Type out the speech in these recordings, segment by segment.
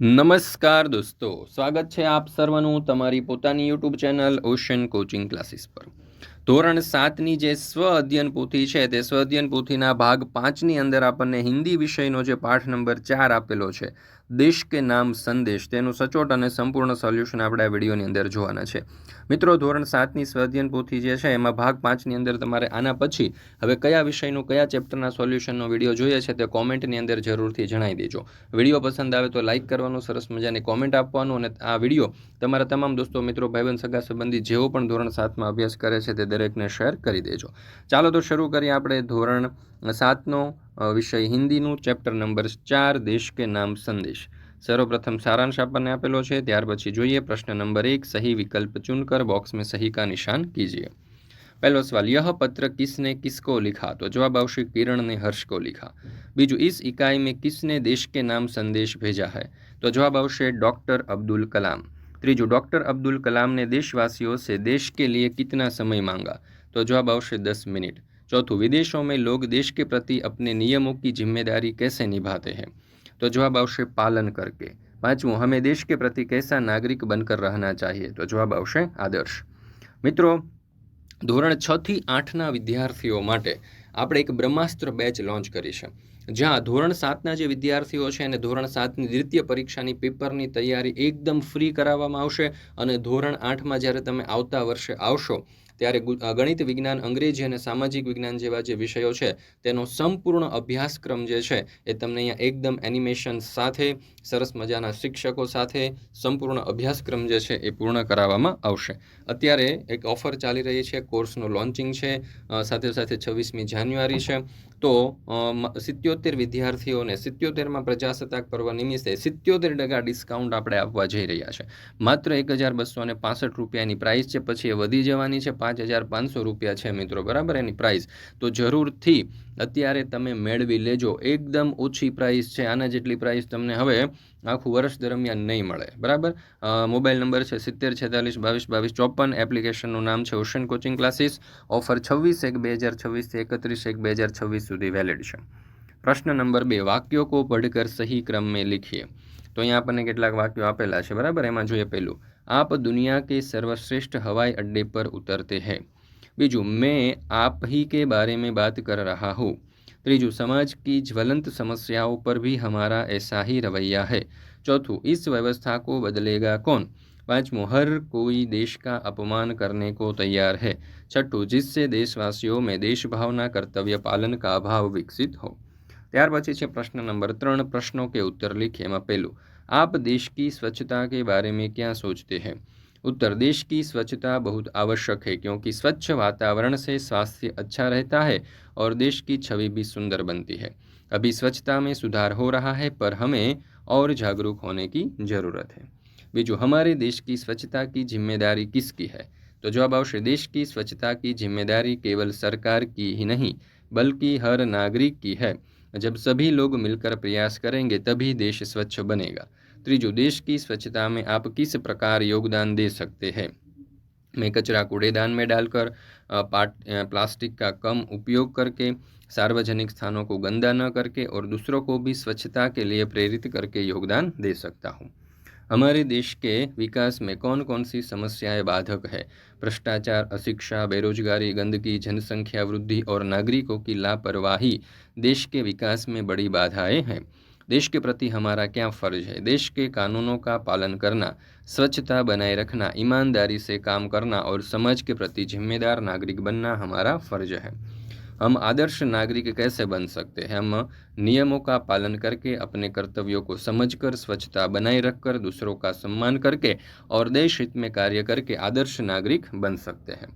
નમસ્કાર દોસ્તો, સ્વાગત છે આપ સર્વનું તમારી પોતાની YouTube channel ocean coaching classes પર। ધોરણ 7ની જે સ્વ અધ્યયન પોથી છે તે સ્વ અધ્યયન પોથીના ભાગ 5ની અંદર આપણને હિન્દી વિષયનો જે પાઠ નંબર 4 આપેલો છે, દેશ કે નામ સંદેશ, તેનું સચોટ અને સંપૂર્ણ સોલ્યુશન આપણે આ વિડીયોની અંદર જોવાના છે। મિત્રો, ધોરણ 7ની સ્વ અધ્યયન પોથી જે છે એમાં ભાગ 5ની અંદર તમારે આના પછી હવે કયા વિષયનું કયા ચેપ્ટરના સોલ્યુશનનો વિડીયો જોઈએ છે તે કોમેન્ટની અંદર જરૂરથી જણાવી દેજો। વિડીયો પસંદ આવે તો લાઇક કરવાનું, સરસ મજાની કોમેન્ટ આપવાનું, અને આ વિડીયો તમારા તમામ દોસ્તો, મિત્રો, ભાઈબંધ, સગા સંબંધી જેઓ પણ ધોરણ 7માં અભ્યાસ કરે છે તે દરેકને શેર કરી દેજો। ચાલો તો શરૂ કરીએ આપણે ધોરણ 7નો વિષય હિન્દીનું ચેપ્ટર નંબર 4, દેશ કે નામ સંદેશ। सर्वप्रथम सारांश आपने आपेलो है, त्यार पछी જોઈએ प्रश्न नंबर 1, सही विकल्प चुनकर बॉक्स में सही का निशान कीजिए। पहलो सवाल, यह पत्र किसने किसको लिखा? तो जवाब आवश्यक किरण ने हर्ष को लिखा। बीजू, इस इकाई में किसने देश के नाम संदेश भेजा है? तो जवाब आवश्यक डॉक्टर अब्दुल कलाम। त्रीजू, डॉक्टर अब्दुल कलाम ने देशवासियों से देश के लिए कितना समय मांगा? तो जवाब आवश्यक 10 मिनट। चौथू, विदेशों में लोग देश के प्रति अपने नियमों की जिम्मेदारी कैसे निभाते हैं? तो जवाब आवश्यक पालन करके। पांचवू, हमें देश के प्रति कैसा नागरिक बनकर रहना चाहिए? तो जवाब आवश्यक आदर्श। मित्रों, ધોરણ 6 થી 8ના વિદ્યાર્થીઓ માટે આપણે એક બ્રહ્માસ્ત્ર બેચ લોન્ચ કરી છે, જ્યાં ધોરણ 7ના જે વિદ્યાર્થીઓ છે અને ધોરણ 7ની દ્વિતીય પરીક્ષાની પેપરની તૈયારી એકદમ ફ્રી કરાવવામાં આવશે। અને ધોરણ 8માં જ્યારે તમે આવતા વર્ષે આવશો ત્યારે ગણિત, વિજ્ઞાન, અંગ્રેજી અને સામાજિક વિજ્ઞાન જેવા જે વિષયો છે તેનો સંપૂર્ણ અભ્યાસક્રમ જે છે એ તમને અહીંયા એકદમ એનિમેશન સાથે, સરસ મજાના શિક્ષકો સાથે સંપૂર્ણ અભ્યાસક્રમ જે છે એ પૂર્ણ કરાવવામાં આવશે। અત્યારે એક ઓફર ચાલી રહી છે, કોર્સનો લોન્ચિંગ છે, સાથે સાથે 26મી જાન્યુઆરી છે। તો 77 વિદ્યાર્થીઓને 77માં પ્રજાસત્તાક પર્વ નિમિત્તે 77% ડિસ્કાઉન્ટ આપણે આપવા જઈ રહ્યા છે। માત્ર 1265 રૂપિયાની પ્રાઇસ છે, પછી એ વધી જવાની છે, 5500 રૂપિયા છે મિત્રો, બરાબર એની પ્રાઇસ। તો જરૂરથી અત્યારે તમે મેળવી લેજો, એકદમ ઓછી પ્રાઇસ છે, આના જેટલી પ્રાઇસ તમને હવે આખું વર્ષ દરમિયાન નહીં મળે, બરાબર। મોબાઈલ નંબર છે 7046222254, એપ્લિકેશનનું નામ છે ઓશન કોચિંગ ક્લાસીસ। ઓફર 26/1/2026 થી 31/1/2026 સુધી વેલિડ છે। પ્રશ્ન નંબર 2, વાક્યો को पढ़कर सही क्रम में लिखिए। તો અહીંયા આપણને કેટલાક વાક્યો આપેલા છે, બરાબર। એમાં જોઈએ પહેલું, आप दुनिया के सर्वश्रेष्ठ हवाई अड्डे पर उतरते हैं। बीजू, मैं आप ही के बारे में बात कर रहा हूँ। त्रीजू, समाज की ज्वलंत समस्याओं पर भी हमारा ऐसा ही रवैया है। चौथू, इस व्यवस्था को बदलेगा कौन? पांचवों, हर कोई देश का अपमान करने को तैयार है। छठू, जिससे देशवासियों में देश भावना, कर्तव्य पालन का भाव विकसित हो। ત્યાર પછી છે પ્રશ્न नंबर 3, प्रश्नों के उत्तर लिखिए। એમાં પહેલું, आप देश की स्वच्छता के बारे में क्या सोचते हैं? उत्तर, देश की स्वच्छता बहुत आवश्यक है, क्योंकि स्वच्छ वातावरण से स्वास्थ्य अच्छा रहता है और देश की छवि भी सुंदर बनती है। अभी स्वच्छता में सुधार हो रहा है, पर हमें और जागरूक होने की ज़रूरत है। बीजू, हमारे देश की स्वच्छता की जिम्मेदारी किसकी है? तो जवाब आवश्यक, देश की स्वच्छता की जिम्मेदारी केवल सरकार की ही नहीं बल्कि हर नागरिक की है। जब सभी लोग मिलकर प्रयास करेंगे तभी देश स्वच्छ बनेगा। त्रीजू, देश की स्वच्छता में आप किस प्रकार योगदान दे सकते हैं? मैं कचरा कूड़ेदान में डालकर, प्लास्टिक का कम उपयोग करके, सार्वजनिक स्थानों को गंदा न करके और दूसरों को भी स्वच्छता के लिए प्रेरित करके योगदान दे सकता हूँ। हमारे देश के विकास में कौन कौन सी समस्याएं बाधक है? भ्रष्टाचार, अशिक्षा, बेरोजगारी, गंदगी, जनसंख्या वृद्धि और नागरिकों की लापरवाही देश के विकास में बड़ी बाधाएं हैं। देश के प्रति हमारा क्या फ़र्ज है? देश के कानूनों का पालन करना, स्वच्छता बनाए रखना, ईमानदारी से काम करना और समाज के प्रति जिम्मेदार नागरिक बनना हमारा फ़र्ज है। हम आदर्श नागरिक कैसे बन सकते हैं? हम नियमों का पालन करके, अपने कर्तव्यों को समझकर, स्वच्छता बनाए रखकर, दूसरों का सम्मान करके और देश हित में कार्य करके आदर्श नागरिक बन सकते हैं।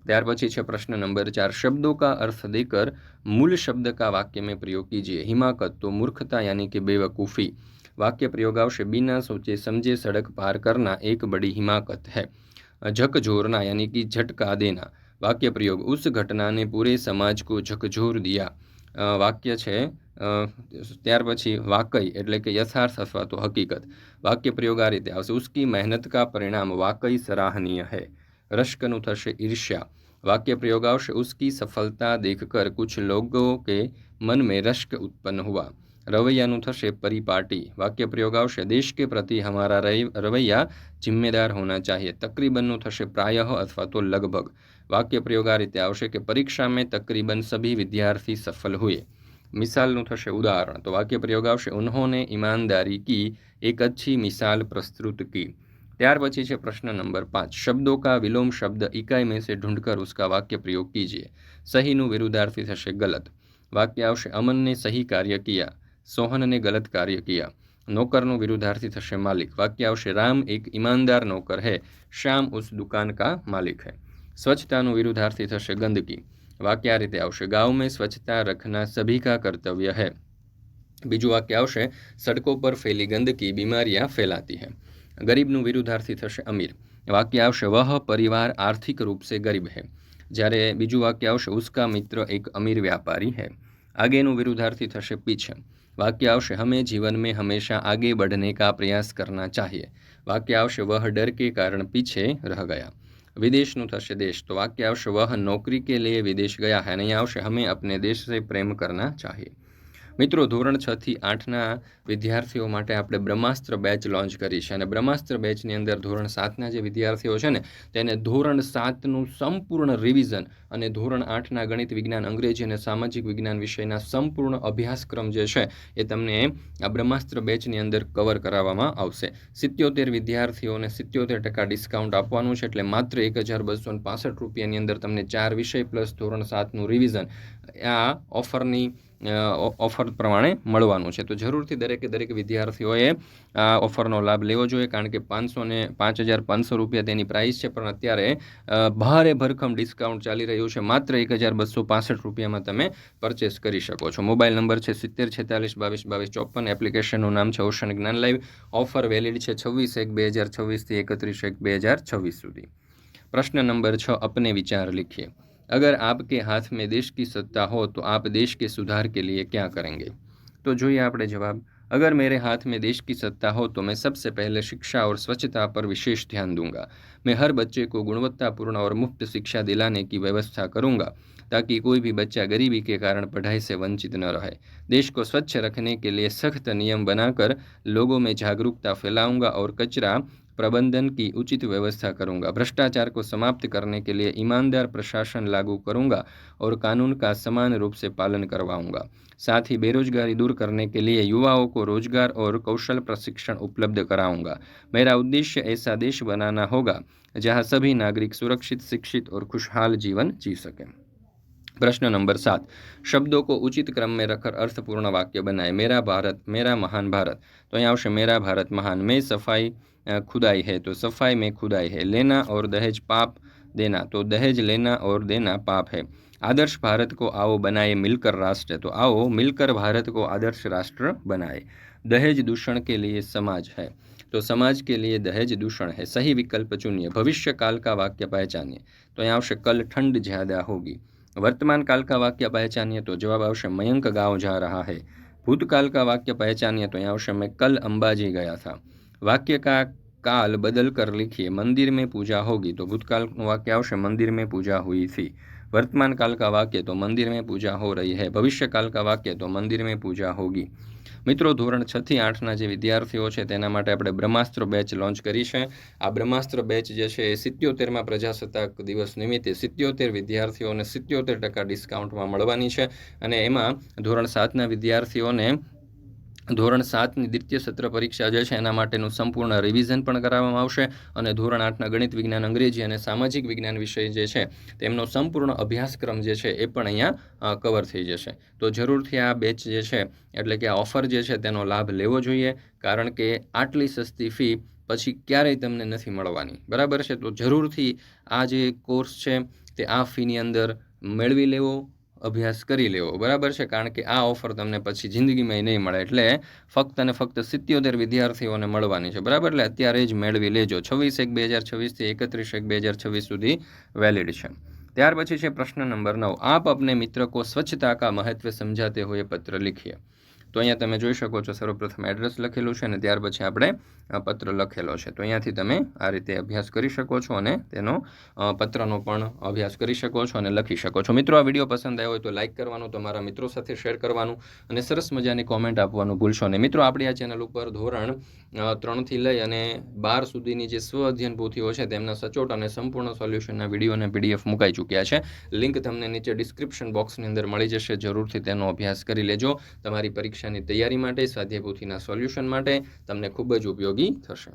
ત્યાર પછી છે પ્રશ્ન નંબર 4, शब्दों का अर्थ देकर मूल शब्द का वाक्य में प्रयोग कीजिए। हिमाकत तो मूर्खता यानी कि बेवकूफ़ी। वाक्य प्रयोग आवश्य, बिना सोचे समझे सड़क पार करना एक बड़ी हिमाकत है। झकझोरना यानी कि झटका देना। वाक्य प्रयोग, उस घटना ने पूरे समाज को झकझोर दिया। वाक्य છે ત્યાર પછી વાકઈ એટલે કે યથાર્થ અથવા તો હકીકત। વાક્ય પ્રયોગ આ રીતે આવશે, उसकी मेहनत का परिणाम वाकई सराहनीय है। रश्कનું થશે ईर्ष्या। वाक्य प्रयोग आवश्य, उसकी सफलता देखकर कुछ लोगों के मन में रश्क उत्पन्न हुआ। रवैयाનું થશે परिपाटी। वाक्य प्रयोग आवशे देश के प्रति हमारा रवैया जिम्मेदार होना चाहिए। तकरीबनનું થશે प्रायः अथवा तो लगभग। वाक्य प्रयोग आ रीते आवशे कि परीक्षा में तकरीबन सभी विद्यार्थी सफल हुए। मिसालનું થશે उदाहरण। तो वाक्य प्रयोग आवशे उन्होंने ईमानदारी की एक अच्छी मिसाल प्रस्तुत की। ત્યાર પછી છે પ્રશ્ન નંબર 5। शब्दों का विलोम शब्द इकाई में से ढूंढकर उसका वाक्य प्रयोग कीजिए। सहीનું विरुद्धार्थी થશે गलत। वाक्य आवशे अमन ने सही कार्य किया, सोहन ने गलत कार्य किया। नौकरનું विरुद्धार्थी થશે मालिक। वाक्य आवशे राम एक ईमानदार नौकर है, श्याम उस दुकान का मालिक है। स्वच्छताનું विरुद्धार्थी થશે गंदगी। वाक्य आ रीते आवशे गांव में स्वच्छता रखना सभी का कर्तव्य है। बीजું वाक्य आवशे सड़कों पर फैली गंदगी बीमारियां फैलाती है। गरीबનું विरुद्धार्थी થશે अमीर। वाक्य आवशे वह परिवार आर्थिक रूप से गरीब है। જ્યારે બીજું वाक्य आवशे उसका मित्र एक अमीर व्यापारी है। आगेનું विरुद्धार्थी થશે पीछे। वाक्य आवशे हमें जीवन में हमेशा आगे बढ़ने का प्रयास करना चाहिए। वाक्य आवशे वह डर के कारण पीछे रह गया। विदेशનું થશે देश। तो वाक्य आवशे वह नौकरी के लिए विदेश गया है। नहीं आवशे हमें अपने देश से प्रेम करना चाहिए। મિત્રો ધોરણ 6 થી 8ના વિદ્યાર્થીઓ માટે આપણે બ્રહ્માસ્ત્ર બેચ લોન્ચ કરી છે અને બ્રહ્માસ્ત્ર બેચની અંદર ધોરણ 7ના જે વિદ્યાર્થીઓ છે ને તેને ધોરણ 7નું સંપૂર્ણ રિવિઝન અને ધોરણ 8ના ગણિત વિજ્ઞાન અંગ્રેજી અને સામાજિક વિજ્ઞાન વિષયના સંપૂર્ણ અભ્યાસક્રમ જે છે એ તમને આ બ્રહ્માસ્ત્ર બેચની અંદર કવર કરાવવામાં આવશે। 77 વિદ્યાર્થીઓને 77% ડિસ્કાઉન્ટ આપવાનું છે એટલે માત્ર 1265 રૂપિયાની અંદર તમને 4 વિષય પ્લસ ધોરણ 7નું રિવિઝન આ ઓફરની ઓફર પ્રમાણે મળવાનું છે। તો જરૂરથી દરેક વિદ્યાર્થીઓએ આ ઓફરનો લાભ લેવો જોઈએ કારણ કે 5500 રૂપિયા તેની પ્રાઇસ છે પણ અત્યારે ભારે ભરખમ ડિસ્કાઉન્ટ ચાલી રહ્યું છે। માત્ર 1265 રૂપિયામાં તમે પરચેસ કરી શકો છો। મોબાઈલ નંબર છે 7046222254। એપ્લિકેશનનું નામ છે ઓશન જ્ઞાન લાઈવ। ઓફર વેલિડ છે 26/1/2026 થી 31/1/2026 સુધી। प्रश्न नंबर 6। अपने विचार लिखिए। अगर आपके हाथ में देश की सत्ता हो तो आप देश के सुधार के लिए क्या करेंगे? तो જોઈએ આપણે जवाब। अगर मेरे हाथ में देश की सत्ता हो तो मैं सबसे पहले शिक्षा और स्वच्छता पर विशेष ध्यान दूंगा। मैं हर बच्चे को गुणवत्तापूर्ण और मुफ्त शिक्षा दिलाने की व्यवस्था करूंगा ताकि कोई भी बच्चा गरीबी के कारण पढ़ाई से वंचित न रहे। देश को स्वच्छ रखने के लिए सख्त नियम बनाकर लोगों में जागरूकता फैलाऊंगा और कचरा प्रबंधन की उचित व्यवस्था करूंगा। भ्रष्टाचार को समाप्त करने के लिए ईमानदार प्रशासन लागू करूंगा और कानून का समान रूप से पालन करवाऊंगा। साथ ही बेरोजगारी दूर करने के लिए युवाओं को रोजगार और कौशल प्रशिक्षण उपलब्ध कराऊंगा। मेरा उद्देश्य ऐसा देश बनाना होगा जहां सभी नागरिक सुरक्षित, शिक्षित और खुशहाल जीवन जी सकें। प्रश्न नंबर 7। शब्दों को उचित क्रम में रखकर अर्थपूर्ण वाक्य बनाए। मेरा भारत, मेरा महान भारत। तो यहाँ आवशे मेरा भारत महान। में सफाई खुदाई है तो सफाई में खुदाई है। लेना और दहेज पाप देना तो दहेज लेना और देना पाप है। आदर्श भारत को आओ बनाए मिलकर राष्ट्र तो आओ मिलकर भारत को आदर्श राष्ट्र बनाए। दहेज दूषण के लिए समाज है तो समाज के लिए दहेज दूषण है। सही विकल्प चुनिए। भविष्य काल का वाक्य पहचानिए। तो यहाँ आवशे कल ठंड ज़्यादा होगी। वर्तमान काल का वाक्य पहचानिए तो जवाब आवशे मयंक गांव जा रहा है। भूतकाल का वाक्य पहचानिए तो यहाँ आवशे मैं कल अंबाजी गया था। वाक्य का काल बदल कर लिखिए। मंदिर में पूजा होगी तो भूतकाल वाक्य आवशे मंदिर में पूजा हुई थी। वर्तमान काल का वाक्य तो मंदिर में पूजा हो रही है। भविष्य काल का वाक्य तो मंदिर में पूजा होगी। મિત્રો ધોરણ 6 થી 8ના જે વિદ્યાર્થીઓ છે તેના માટે આપણે બ્રહ્માસ્ત્ર બેચ લોન્ચ કરી છે। આ બ્રહ્માસ્ત્ર બેચ જે છે એ 77મા પ્રજાસત્તાક દિવસ નિમિત્તે 77 વિદ્યાર્થીઓને 77% ડિસ્કાઉન્ટમાં મળવાની છે અને એમાં ધોરણ 7ના વિદ્યાર્થીઓને ધોરણ 7ની દ્વિતીય સત્ર પરીક્ષા જે છે એના માટેનું સંપૂર્ણ રિવિઝન પણ કરાવવામાં આવશે અને ધોરણ 8ના ગણિત વિજ્ઞાન અંગ્રેજી અને સામાજિક વિજ્ઞાન વિષય જે છે તેમનો સંપૂર્ણ અભ્યાસક્રમ જે છે એ પણ અહીંયા કવર થઈ જશે। તો જરૂરથી આ બેચ જે છે એટલે કે આ ઓફર જે છે તેનો લાભ લેવો જોઈએ કારણ કે આટલી સસ્તી ફી પછી ક્યારેય તમને નથી મળવાની, બરાબર છે। તો જરૂરથી આ જે કોર્સ છે તે આ ફીની અંદર મેળવી લેવો, અભ્યાસ કરી લેવો, બરાબર છે કારણ કે આ ઓફર તમને પછી જિંદગીમાં નહીં મળે એટલે ફક્ત અને ફક્ત 77 વિદ્યાર્થીઓને મળવાની છે, બરાબર। એટલે અત્યારે જ મેળવી લેજો। 26/1/2026 થી 31/1/2026 સુધી વેલિડ છે। ત્યાર પછી છે પ્રશ્ન નંબર 9। आप अपने मित्र को स्वच्छता का महत्व समझाते हुए पत्र लिखिए। તો અહીંયા તમે જોઈ શકો છો સર્વપ્રથમ એડ્રેસ લખેલું છે અને ત્યાર પછી આપણે પત્ર લખેલો છે. તો અહીંયાથી તમે આ રીતે અભ્યાસ કરી શકો છો અને તેનો પત્રનો પણ અભ્યાસ કરી શકો છો અને લખી શકો છો. મિત્રો, આ વિડીયો પસંદ આવ્યો હોય તો લાઇક કરવાનું, તમારા મિત્રો સાથે શેર કરવાનું અને સરસ મજાની કોમેન્ટ આપવાનું ભૂલશો નહીં. મિત્રો, આપણી આ ચેનલ ઉપર ધોરણ 3 થી લઈ અને 12 સુધીની જે સ્વ અધ્યયન પોથીઓ છે તેમના સચોટ અને સંપૂર્ણ સોલ્યુશનના વિડીયો અને PDF મુકાઈ ચૂક્યા છે. લિંક તમને નીચે ડિસ્ક્રિપ્શન બોક્સની અંદર મળી જશે. જરૂરથી તેનો અભ્યાસ કરી લેજો. તમારી પરીક્ષાની તૈયારી માટે, સ્વાધ્યાય પોથીના સોલ્યુશન માટે તમને ખૂબ જ ઉપયોગી થશે.